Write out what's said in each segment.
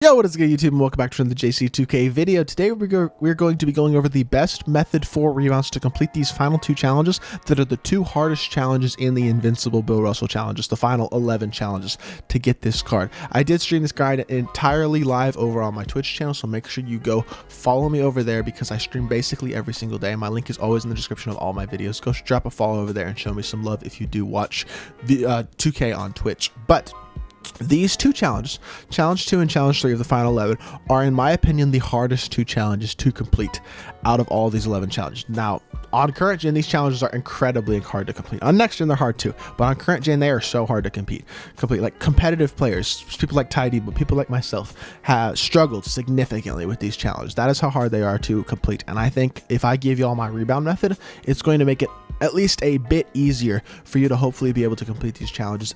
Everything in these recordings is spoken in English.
Yo, what is good, YouTube, and welcome back to the JC2K video. Today we're going to be going over the best method for rebounds to complete these final two challenges that are the two hardest challenges in the Invincible Bill Russell challenges, the final 11 challenges to get this card. I did stream this guide entirely live over on my Twitch channel, so make sure you go follow me over there because I stream basically every single day. My link is always in the description of all my videos. Go drop a follow over there and show me some love if you do watch the 2K on Twitch. But these two challenges, Challenge 2 and Challenge 3 of the final 11, are in my opinion the hardest two challenges to complete out of all these 11 challenges. Now, on current gen, these challenges are incredibly hard to complete. On next gen, they're hard too, but on current gen, they are so hard to complete. Like competitive players, people like TyDeBo, people like myself, have struggled significantly with these challenges. That is how hard they are to complete. And I think if I give you all my rebound method, it's going to make it at least a bit easier for you to hopefully be able to complete these challenges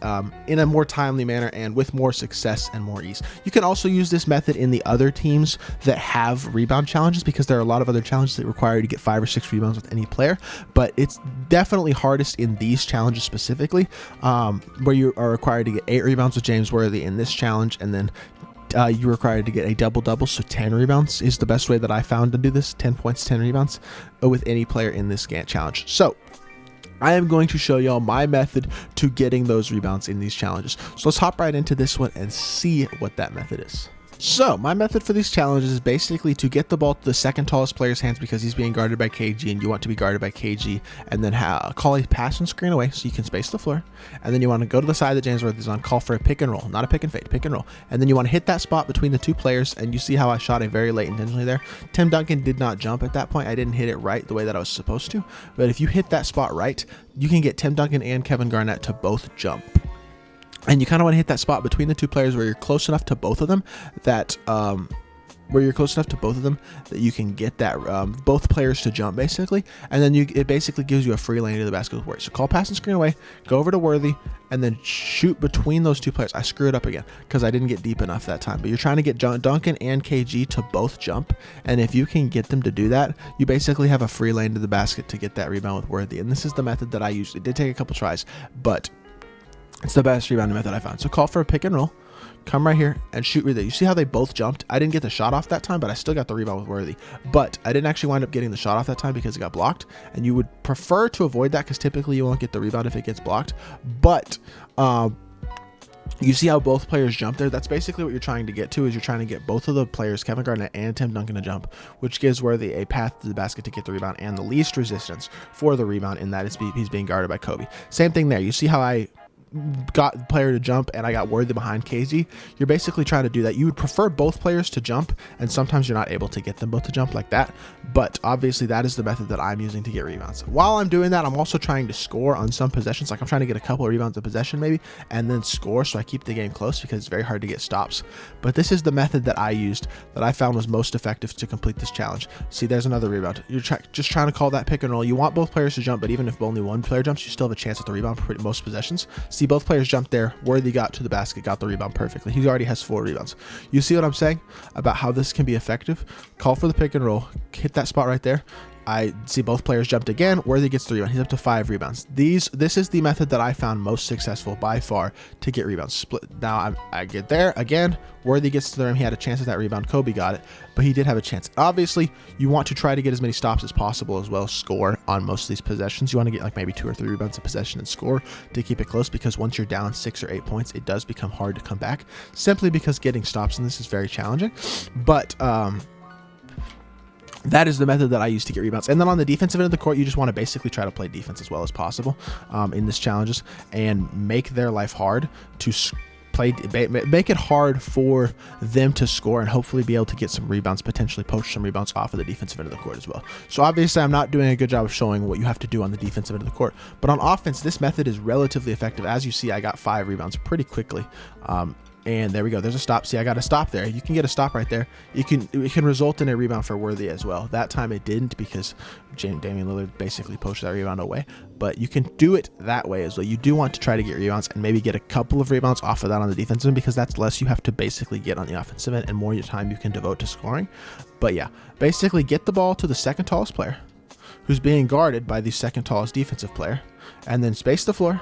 in a more timely manner and with more success and more ease. You can also use this method in the other teams that have rebound challenges, because there are a lot of other challenges that require you to get 5 or 6 rebounds with any player, but it's definitely hardest in these challenges specifically, where you are required to get 8 rebounds with James Worthy in this challenge, and then you're required to get a double-double, so 10 rebounds is the best way that I found to do this. 10 points, 10 rebounds with any player in this challenge. So I am going to show y'all my method to getting those rebounds in these challenges. So let's hop right into this one and see what that method is. So my method for these challenges is basically to get the ball to the second tallest player's hands because he's being guarded by KG and you want to be guarded by KG, and then call a pass and screen away so you can space the floor, and then you want to go to the side that James Worthy's on, call for a pick and roll, not a pick and fade, pick and roll, and then you want to hit that spot between the two players. And you see how I shot it very late intentionally there. Tim Duncan did not jump at that point. I didn't hit it right the way that I was supposed to, but if you hit that spot right, you can get Tim Duncan and Kevin Garnett to both jump. And you kind of want to hit that spot between the two players where you're close enough to both of them that you can get that both players to jump basically, and then it basically gives you a free lane to the basket with Worthy. So call pass and screen away, go over to Worthy, and then shoot between those two players. I screwed up again because I didn't get deep enough that time, but you're trying to get Duncan and KG to both jump, and if you can get them to do that, you basically have a free lane to the basket to get that rebound with Worthy. And this is the method that I used. It did take a couple tries, but it's the best rebounding method I found. So call for a pick and roll, come right here and shoot right there. You see how they both jumped? I didn't get the shot off that time, but I still got the rebound with Worthy. But I didn't actually wind up getting the shot off that time because it got blocked. And you would prefer to avoid that because typically you won't get the rebound if it gets blocked. But you see how both players jump there? That's basically what you're trying to get to, is you're trying to get both of the players, Kevin Garnett and Tim Duncan, to jump, which gives Worthy a path to the basket to get the rebound and the least resistance for the rebound, in that he's being guarded by Kobe. Same thing there. You see how I got the player to jump and I got Worthy behind KG? You're basically trying to do that. You would prefer both players to jump, and sometimes you're not able to get them both to jump like that, but obviously that is the method that I'm using to get rebounds. While I'm doing that, I'm also trying to score on some possessions. Like I'm trying to get a couple of rebounds a possession maybe, and then score, so I keep the game close because it's very hard to get stops. But this is the method that I used, that I found was most effective to complete this challenge. See, there's another rebound. You're just trying to call that pick and roll. You want both players to jump, but even if only one player jumps, you still have a chance at the rebound for most possessions. See, both players jumped there. Worthy got to the basket, got the rebound perfectly. He already has 4 rebounds. You see what I'm saying about how this can be effective? Call for the pick and roll, hit that spot right there. I see both players jumped again. Worthy gets the rebound. He's up to 5 rebounds. This is the method that I found most successful by far to get rebounds. Split. Now I get there again. Worthy gets to the rim. He had a chance at that rebound. Kobe got it, but he did have a chance. Obviously, you want to try to get as many stops as possible, as well as score on most of these possessions. You want to get like maybe 2 or 3 rebounds a possession and score to keep it close, because once you're down 6 or 8 points, it does become hard to come back, simply because getting stops in this is very challenging. But that is the method that I use to get rebounds. And then on the defensive end of the court, you just want to basically try to play defense as well as possible in this challenges, and make their life hard to make it hard for them to score, and hopefully be able to get some rebounds, potentially poach some rebounds off of the defensive end of the court as well. So obviously I'm not doing a good job of showing what you have to do on the defensive end of the court, but on offense, this method is relatively effective. As you see, I got 5 rebounds pretty quickly. And there we go. There's a stop. See, I got a stop there. You can get a stop right there. It can result in a rebound for Worthy as well. That time it didn't, because Damian Lillard basically poached that rebound away. But you can do it that way as well. You do want to try to get rebounds and maybe get a couple of rebounds off of that on the defensive end, because that's less you have to basically get on the offensive end and more your time you can devote to scoring. But yeah, basically get the ball to the second tallest player, who's being guarded by the second tallest defensive player, and then space the floor,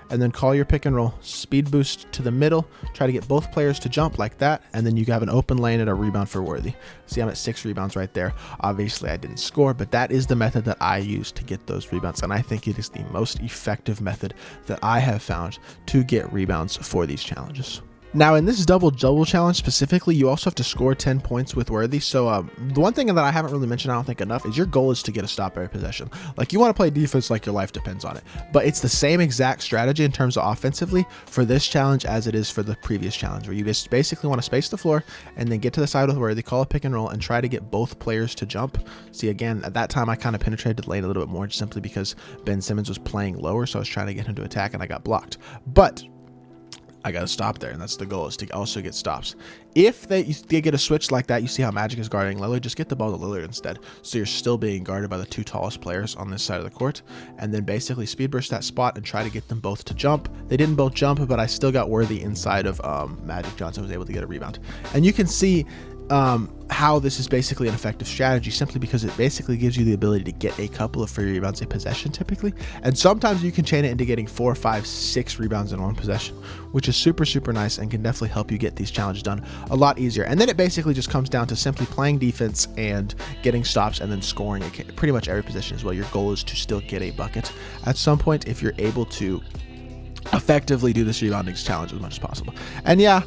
and then call your pick and roll, speed boost to the middle, try to get both players to jump like that, and then you have an open lane and a rebound for Worthy. See, I'm at 6 rebounds right there. Obviously, I didn't score, but that is the method that I use to get those rebounds, and I think it is the most effective method that I have found to get rebounds for these challenges. Now, in this double-double challenge specifically, you also have to score 10 points with Worthy. So the one thing that I haven't really mentioned, I don't think enough, is your goal is to get a stop every possession. Like, you want to play defense like your life depends on it. But it's the same exact strategy in terms of offensively for this challenge as it is for the previous challenge, where you just basically want to space the floor and then get to the side with Worthy, call a pick and roll, and try to get both players to jump. See, again, at that time, I kind of penetrated the lane a little bit more just simply because Ben Simmons was playing lower, so I was trying to get him to attack, and I got blocked. But I got to stop there, and that's the goal, is to also get stops. If they get a switch like that, you see how Magic is guarding Lillard, just get the ball to Lillard instead. So you're still being guarded by the 2 tallest players on this side of the court, and then basically speed burst that spot and try to get them both to jump. They didn't both jump, but I still got Worthy inside of Magic Johnson, was able to get a rebound. And you can see how this is basically an effective strategy, simply because it basically gives you the ability to get a couple of free rebounds a possession typically, and sometimes you can chain it into getting 4, 5, 6 rebounds in one possession, which is super nice and can definitely help you get these challenges done a lot easier. And then it basically just comes down to simply playing defense and getting stops and then scoring pretty much every possession as well. Your goal is to still get a bucket at some point if you're able to effectively do this rebounding challenge as much as possible. And yeah,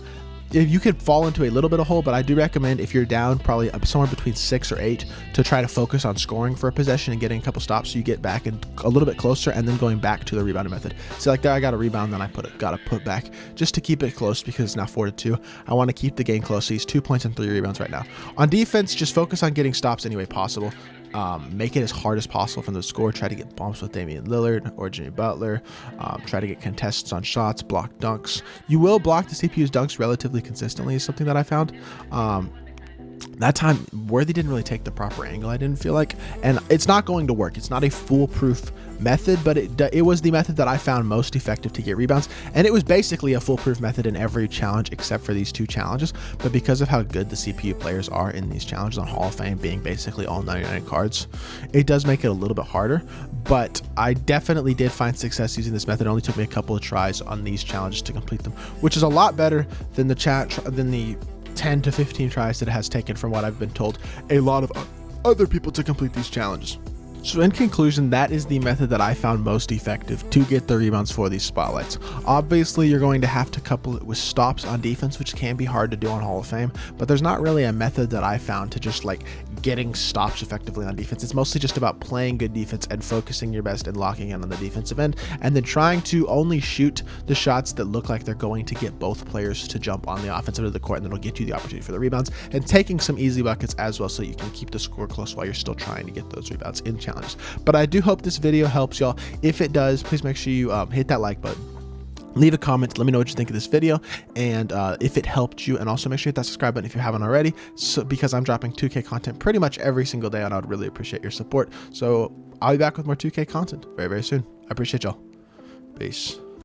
if you could fall into a little bit of hole, but I do recommend, if you're down probably somewhere between 6 or 8, to try to focus on scoring for a possession and getting a couple stops so you get back and a little bit closer, and then going back to the rebounding method. So like there, I got a rebound, then I got to put back just to keep it close because it's now 4-2. I want to keep the game close. So he's 2 points and 3 rebounds right now. On defense, just focus on getting stops any way possible. Make it as hard as possible from the score. Try to get bumps with Damian Lillard or Jimmy Butler. Try to get contests on shots, block dunks. You will block the CPU's dunks relatively consistently, is something that I found. That time, Worthy didn't really take the proper angle, I didn't feel like, and it's not going to work. It's not a foolproof method, but it was the method that I found most effective to get rebounds, and it was basically a foolproof method in every challenge except for these 2 challenges. But because of how good the CPU players are in these challenges, on Hall of Fame being basically all 99 cards, it does make it a little bit harder. But I definitely did find success using this method. It only took me a couple of tries on these challenges to complete them, which is a lot better than the 10 to 15 tries that it has taken, from what I've been told, a lot of other people to complete these challenges. So in conclusion, that is the method that I found most effective to get the rebounds for these spotlights. Obviously, you're going to have to couple it with stops on defense, which can be hard to do on Hall of Fame, but there's not really a method that I found to just like getting stops effectively on defense. It's mostly just about playing good defense and focusing your best and locking in on the defensive end, and then trying to only shoot the shots that look like they're going to get both players to jump on the offensive end of the court, and then it'll get you the opportunity for the rebounds, and taking some easy buckets as well so you can keep the score close while you're still trying to get those rebounds in challenges. But I do hope this video helps y'all. If it does, please make sure you hit that like button. Leave a comment, let me know what you think of this video, and if it helped you, and also make sure you hit that subscribe button if you haven't already, because I'm dropping 2K content pretty much every single day, and I would really appreciate your support. So I'll be back with more 2K content very soon. I appreciate y'all. Peace.